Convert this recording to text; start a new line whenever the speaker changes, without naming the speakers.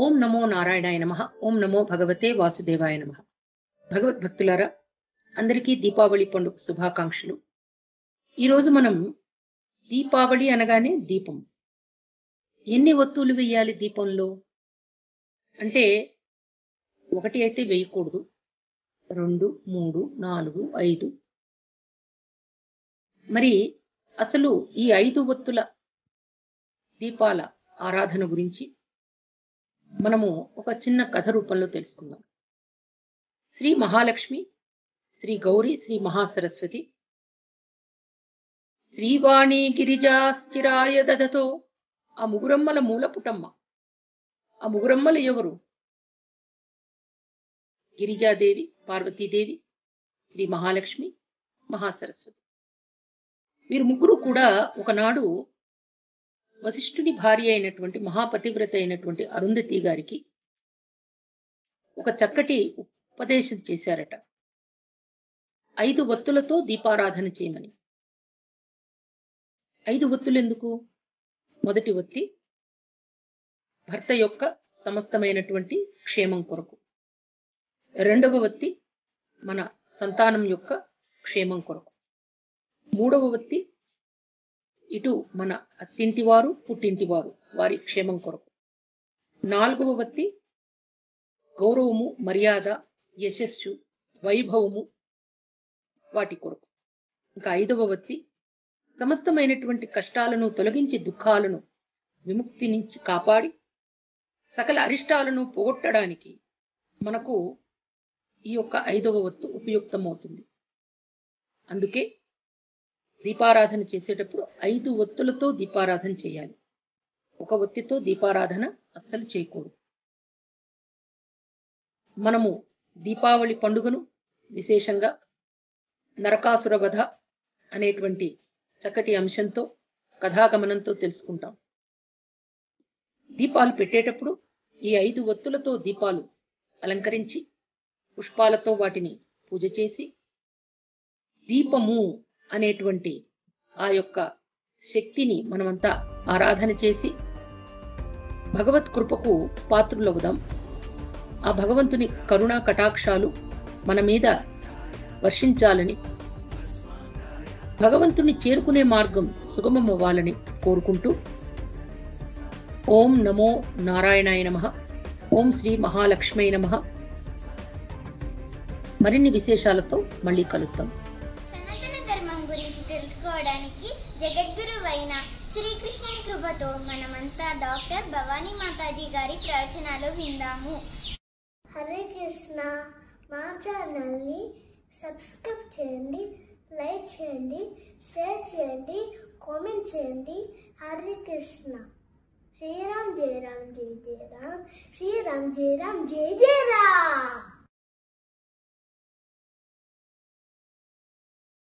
ఓం నమో నారాయణాయ నమః. ఓం నమో భగవతే వాసుదేవాయ నమః. భగవద్భక్తులారా, అందరికీ దీపావళి పండుగ శుభాకాంక్షలు. ఈరోజు మనం దీపావళి అనగానే దీపం. ఎన్ని ఒత్తులు వేయాలి దీపంలో అంటే, ఒకటి అయితే వేయకూడదు, 2, 3, 4, 5. మరి అసలు ఈ 5 ఒత్తుల దీపాల ఆరాధన గురించి మనము ఒక చిన్న కథ రూపంలో తెలుసుకుందాం. శ్రీ మహాలక్ష్మి, శ్రీ గౌరీ, శ్రీ మహాసరస్వతి శ్రీవాణి గిరిజాశ్చిరాయ దదతో. ఆ ముగురమ్మల మూలపుటమ్మ. ఆ ముగురమ్మలు ఎవరు? గిరిజాదేవి, పార్వతీదేవి, శ్రీ మహాలక్ష్మి, మహాసరస్వతి. వీరు ముగ్గురు కూడా ఒకనాడు వశిష్ఠుని భార్య అయినటువంటి మహాపతివ్రత అయినటువంటి అరుంధతి గారికి ఒక చక్కటి ఉపదేశం చేశారట. 5 ఒత్తులతో దీపారాధన చేయమని. 5 ఒత్తులు ఎందుకు? మొదటి ఒత్తి భర్త యొక్క సమస్తమైనటువంటి క్షేమం కొరకు. రెండవ ఒత్తి మన సంతానం యొక్క క్షేమం కొరకు. మూడవ ఒత్తి ఇటు మన అత్తింటివారు, పుట్టింటివారు, వారి క్షేమం కొరకు. 4వ ఒత్తి గౌరవము, మర్యాద, యశస్సు, వైభవము, వాటి కొరకు. ఇంకా 5వ ఒత్తి సమస్తమైనటువంటి కష్టాలను తొలగించి దుఃఖాలను విముక్తి నుంచి కాపాడి సకల అరిష్టాలను పోగొట్టడానికి మనకు ఈ యొక్క 5వ ఒత్తు ఉపయుక్తమవుతుంది. అందుకే దీపారాధన చేసేటప్పుడు 5 ఒత్తులతో దీపారాధన చేయాలి. ఒక ఒత్తితో దీపారాధన అస్సలు చేయకూడదు. మనము దీపావళి పండుగను విశేషంగా నరకాసుర వధ అనేటువంటి చక్కటి అంశంతో, కథాగమనంతో తెలుసుకుంటాం. దీపాలు పెట్టేటప్పుడు ఈ 5 ఒత్తులతో దీపాలు అలంకరించి పుష్పాలతో వాటిని పూజ చేసి దీపము అనేటువంటి ఆ యొక్క శక్తిని మనమంతా ఆరాధన చేసి భగవత్ కృపకు పాత్రులవుదాం. ఆ భగవంతుని కరుణా కటాక్షాలు మన మీద వర్షించాలని, భగవంతుని చేరుకునే మార్గం సుగమమవ్వాలని కోరుకుంటూ, ఓం నమో నారాయణాయ నమః. ఓం శ్రీ మహాలక్ష్మీ నమః. మరిన్ని విశేషాలతో మళ్ళీ కలుద్దాం.
తెలుసుకోవడానికి జగద్గురువైన శ్రీకృష్ణుని కృపతో మనమంతా డాక్టర్ భవానీ మాతాజీ గారి ప్రవచనాలు విందాము.
హరే కృష్ణ. మా ఛానల్ని సబ్స్క్రైబ్ చేయండి, లైక్ చేయండి, షేర్ చేయండి, కామెంట్ చేయండి. హరే కృష్ణ. శ్రీరామ్ జయ రామ్ జయ జయ రామ్. శ్రీరామ్ జయ రామ్ జయ జయ రామ్.